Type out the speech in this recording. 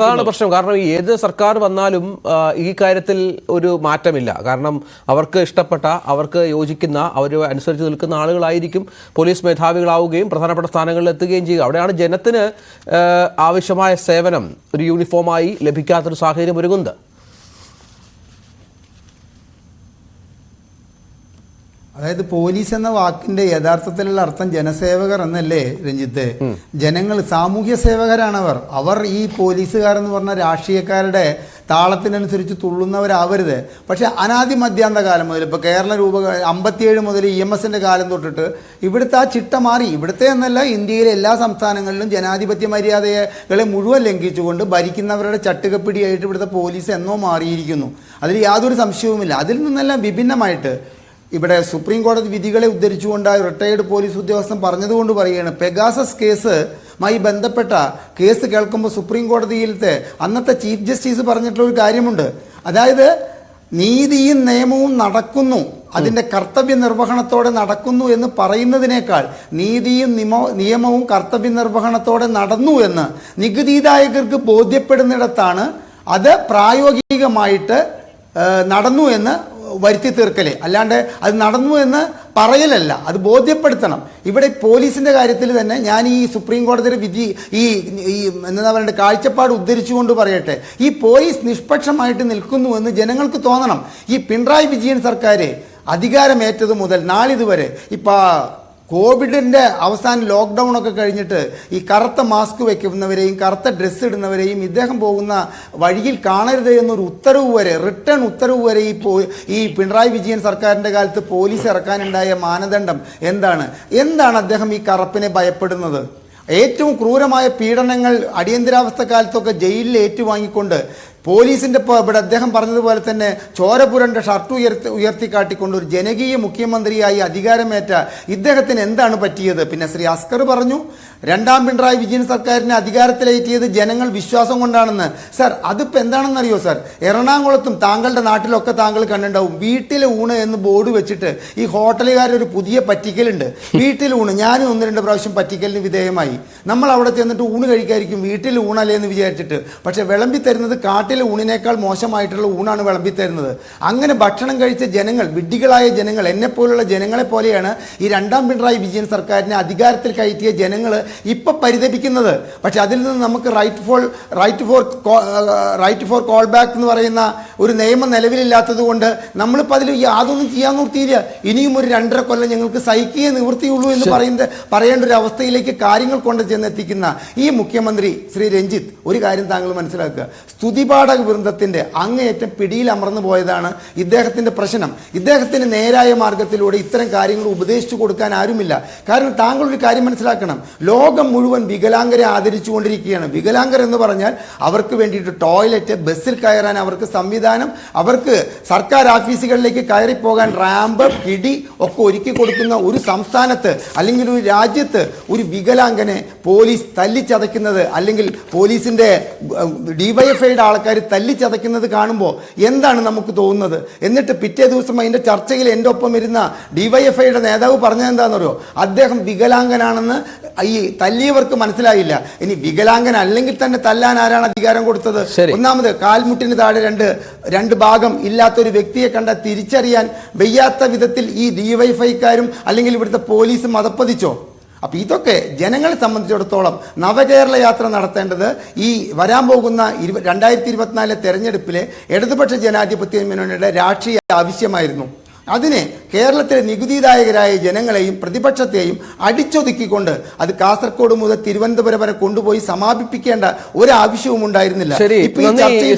അതാണ് പ്രശ്നം. കാരണം ഏത് സർക്കാർ വന്നാലും ഈ കാര്യത്തിൽ ഒരു മാറ്റമില്ല. കാരണം അവർക്ക് ഇഷ്ടപ്പെട്ട, അവർക്ക് യോജിക്കുന്ന, അവർ അനുസരിച്ച് നിൽക്കുന്ന ആളുകളായിരിക്കും പോലീസ് മേധാവികളാവുകയും പ്രധാനപ്പെട്ട സ്ഥാനങ്ങളിൽ എത്തുകയും ചെയ്യുക. അവിടെയാണ് ജനത്തിന് ആവശ്യമായ സേവനം ഒരു യൂണിഫോമായി ലഭിക്കാത്തൊരു സാഹചര്യം ഒരുങ്ങുന്നത്. അതായത് പോലീസ് എന്ന വാക്കിന്റെ യഥാർത്ഥത്തിലുള്ള അർത്ഥം ജനസേവകർ എന്നല്ലേ രഞ്ജിത്ത്? ജനങ്ങൾ സാമൂഹ്യ സേവകരാണവർ. അവർ ഈ പോലീസുകാരെന്ന് പറഞ്ഞ രാഷ്ട്രീയക്കാരുടെ താളത്തിനനുസരിച്ച് തുള്ളുന്നവരാവരുത്. പക്ഷെ അനാദി മധ്യാന്ത കാലം മുതൽ, ഇപ്പോൾ കേരള 57 മുതൽ EMSന്റെ കാലം തൊട്ടിട്ട് ഇവിടുത്തെ ആ ചിട്ട മാറി. ഇവിടുത്തെ എന്നല്ല, ഇന്ത്യയിലെ എല്ലാ സംസ്ഥാനങ്ങളിലും ജനാധിപത്യ മര്യാദകളെ മുഴുവൻ ലംഘിച്ചുകൊണ്ട് ഭരിക്കുന്നവരുടെ ചട്ടുകപ്പിടിയായിട്ട് ഇവിടുത്തെ പോലീസ് എന്നോ മാറിയിരിക്കുന്നു. അതിൽ യാതൊരു സംശയവുമില്ല. അതിൽ നിന്നെല്ലാം വിഭിന്നമായിട്ട് ഇവിടെ സുപ്രീം കോടതി വിധികളെ ഉദ്ധരിച്ചുകൊണ്ട് റിട്ടയേർഡ് പോലീസ് ഉദ്യോഗസ്ഥൻ പറഞ്ഞതുകൊണ്ട് പറയുകയാണ്, പെഗാസസ് കേസുമായി ബന്ധപ്പെട്ട കേസ് കേൾക്കുമ്പോൾ സുപ്രീം കോടതിയിലത്തെ അന്നത്തെ ചീഫ് ജസ്റ്റിസ് പറഞ്ഞിട്ടുള്ള ഒരു കാര്യമുണ്ട്. അതായത് നീതിയും നിയമവും നടക്കുന്നു, അതിൻ്റെ കർത്തവ്യ നിർവഹണത്തോടെ നടക്കുന്നു എന്ന് പറയുന്നതിനേക്കാൾ നീതിയും നിയമവും കർത്തവ്യ നിർവഹണത്തോടെ നടന്നു എന്ന് നികുതിദായകർക്ക് ബോധ്യപ്പെടുന്നിടത്താണ് അത് പ്രായോഗികമായിട്ട് നടന്നു എന്ന് വരുത്തി തീർക്കലേ, അല്ലാണ്ട് അത് നടന്നു എന്ന് പറയലല്ല, അത് ബോധ്യപ്പെടുത്തണം. ഇവിടെ പോലീസിന്റെ കാര്യത്തിൽ തന്നെ ഞാൻ ഈ സുപ്രീം കോടതിയുടെ വിധി ഈ എന്താ പറയുക കാഴ്ചപ്പാട് ഉദ്ധരിച്ചുകൊണ്ട് പറയട്ടെ, ഈ പോലീസ് നിഷ്പക്ഷമായിട്ട് നിൽക്കുന്നു എന്ന് ജനങ്ങൾക്ക് തോന്നണം. ഈ പിണറായി വിജയൻ സർക്കാർ അധികാരമേറ്റത് മുതൽ നാളിതുവരെ ഇപ്പം കോവിഡിൻ്റെ അവസാനം ലോക്ക്ഡൗൺ ഒക്കെ കഴിഞ്ഞിട്ട് ഈ കറുത്ത മാസ്ക് വെക്കുന്നവരെയും കറുത്ത ഡ്രസ്സ് ഇടുന്നവരെയും ഇദ്ദേഹം പോകുന്ന വഴിയിൽ കാണരുത് എന്നൊരു ഉത്തരവ് വരെ, റിട്ടേൺ ഉത്തരവ് വരെ ഈ പിണറായി വിജയൻ സർക്കാരിൻ്റെ കാലത്ത് പോലീസ് ഇറക്കാനുണ്ടായ മാനദണ്ഡം എന്താണ് അദ്ദേഹം ഈ കറുപ്പിനെ ഭയപ്പെടുന്നത്? ഏറ്റവും ക്രൂരമായ പീഡനങ്ങൾ അടിയന്തരാവസ്ഥ കാലത്തൊക്കെ ജയിലിൽ ഏറ്റുവാങ്ങിക്കൊണ്ട് പോലീസിൻ്റെ ഇവിടെ അദ്ദേഹം പറഞ്ഞതുപോലെ തന്നെ ചോരപുരണ്ട ഷർട്ട് ഉയർത്തിക്കാട്ടിക്കൊണ്ട് ഒരു ജനകീയ മുഖ്യമന്ത്രിയായി അധികാരമേറ്റ ഇദ്ദേഹത്തിന് എന്താണ് പറ്റിയത്? പിന്നെ ശ്രീ അസ്കർ പറഞ്ഞു, രണ്ടാം പിണറായി വിജയൻ സർക്കാരിനെ അധികാരത്തിലേറ്റിയത് ജനങ്ങൾ വിശ്വാസം കൊണ്ടാണെന്ന്. സാർ, അതിപ്പോൾ എന്താണെന്നറിയോ സാർ? എറണാകുളത്തും താങ്കളുടെ നാട്ടിലൊക്കെ താങ്കൾ കണ്ടിട്ടുണ്ടാവും, വീട്ടിലെ ഊണ് എന്ന് ബോർഡ് വെച്ചിട്ട് ഈ ഹോട്ടലുകാരൊരു പുതിയ പറ്റിക്കലുണ്ട്. വീട്ടിൽ ഊണ്, ഞാനും 1-2 പ്രാവശ്യം പറ്റിക്കലിന് വിധേയമായി. നമ്മൾ അവിടെ ചെന്നിട്ട് ഊണ് കഴിക്കായിരിക്കും, വീട്ടിൽ ഊണല്ലേ എന്ന് വിചാരിച്ചിട്ട്. പക്ഷെ വിളമ്പി തരുന്നത് കാട്ടിൽ ഊണിനേക്കാൾ മോശമായിട്ടുള്ള ഊണാണ് വിളമ്പി തരുന്നത്. അങ്ങനെ ഭക്ഷണം കഴിച്ച ജനങ്ങൾ, വിഡ്ഢികളായ ജനങ്ങൾ, എന്നെപ്പോലുള്ള ജനങ്ങളെ പോലെയാണ് ഈ രണ്ടാം പിണറായി വിജയൻ സർക്കാരിനെ അധികാരത്തിൽ കയറ്റിയ ജനങ്ങൾ ഇപ്പൊ പരിതപിക്കുന്നത്. പക്ഷെ അതിൽ നിന്ന് നമുക്ക് റൈറ്റ് ഫോർ കോൾ ബാക്ക് എന്ന് പറയുന്ന ഒരു നിയമം നിലവിലില്ലാത്തത് കൊണ്ട് നമ്മളിപ്പോൾ അതിൽ യാതൊന്നും ചെയ്യാൻ നിർത്തിയില്ല. ഇനിയും ഒരു 2.5 കൊല്ലം ഞങ്ങൾക്ക് സഹിക്കുകയെ നിവൃത്തിയുള്ളൂ എന്ന് പറയേണ്ട ഒരു അവസ്ഥയിലേക്ക് കാര്യങ്ങൾ കൊണ്ട് ചെന്നെത്തിക്കുന്ന ഈ മുഖ്യമന്ത്രി ശ്രീ രഞ്ജിത്ത്, ഒരു കാര്യം താങ്കൾ മനസ്സിലാക്കുക, സ്തുതിപാഠക വൃന്ദത്തിന്റെ അങ്ങേയറ്റം പിടിയിൽ അമർന്നു പോയതാണ് ഇദ്ദേഹത്തിന്റെ പ്രശ്നം. ഇദ്ദേഹത്തിന് നേരായ മാർഗത്തിലൂടെ ഇത്തരം കാര്യങ്ങൾ ഉപദേശിച്ചു കൊടുക്കാൻ ആരുമില്ല. കാരണം താങ്കൾ ഒരു കാര്യം മനസ്സിലാക്കണം, ലോകം മുഴുവൻ വികലാംഗരെ ആദരിച്ചുകൊണ്ടിരിക്കുകയാണ്. വികലാംഗർ എന്ന് പറഞ്ഞാൽ അവർക്ക് വേണ്ടിയിട്ട് ടോയ്ലറ്റ്, ബസ്സിൽ കയറാൻ അവർക്ക് സംവിധാനം, അവർക്ക് സർക്കാർ ഓഫീസുകളിലേക്ക് കയറിപ്പോകാൻ റാമ്പ്, പിടി ഒക്കെ ഒരുക്കി കൊടുക്കുന്ന ഒരു സംസ്ഥാനത്ത് അല്ലെങ്കിൽ ഒരു രാജ്യത്ത് ഒരു വികലാംഗനെ പോലീസ് തല്ലിച്ചതയ്ക്കുന്നത്, അല്ലെങ്കിൽ പോലീസിന്റെ ഡിവൈഎഫ്ഐയുടെ ആൾക്കാർ തല്ലിച്ചതയ്ക്കുന്നത് കാണുമ്പോൾ എന്താണ് നമുക്ക് തോന്നുന്നത്? എന്നിട്ട് പിറ്റേ ദിവസം അതിന്റെ ചർച്ചയിൽ എൻ്റെ ഒപ്പം ഇരുന്ന ഡിവൈഎഫ്ഐയുടെ നേതാവ് പറഞ്ഞത് എന്താണെന്നറിയോ? അദ്ദേഹം വികലാംഗനാണെന്ന് ഈ തല്ലിയവർക്ക് മനസ്സിലായില്ല. ഇനി വികലാംഗൻ അല്ലെങ്കിൽ തന്നെ തല്ലാൻ ആരാണ് അധികാരം കൊടുത്തത്? ഒന്നാമത്, കാൽമുട്ടിന് താഴെ രണ്ട് ഭാഗം ഇല്ലാത്തൊരു വ്യക്തിയെ കണ്ട തിരിച്ചറിയാൻ വയ്യാത്ത വിധത്തിൽ ഈ ഡിവൈഎഫ്ഐക്കാരും അല്ലെങ്കിൽ ഇവിടുത്തെ പോലീസ് മതപ്പതിച്ചോ? അപ്പം ഇതൊക്കെ ജനങ്ങളെ സംബന്ധിച്ചിടത്തോളം നവകേരള യാത്ര നടത്തേണ്ടത് ഈ വരാൻ പോകുന്ന 2024 തെരഞ്ഞെടുപ്പിലെ ഇടതുപക്ഷ ജനാധിപത്യ മുന്നണിയുടെ രാഷ്ട്രീയ ആവശ്യമായിരുന്നു. അതിനെ കേരളത്തിലെ നികുതിദായകരായ ജനങ്ങളെയും പ്രതിപക്ഷത്തെയും അടിച്ചൊതുക്കിക്കൊണ്ട് അത് കാസർഗോഡ് മുതൽ തിരുവനന്തപുരം വരെ കൊണ്ടുപോയി സമാപിപ്പിക്കേണ്ട ഒരു ആവശ്യവും ഉണ്ടായിരുന്നില്ല. ഇപ്പൊ ഈ ചർച്ചയിൽ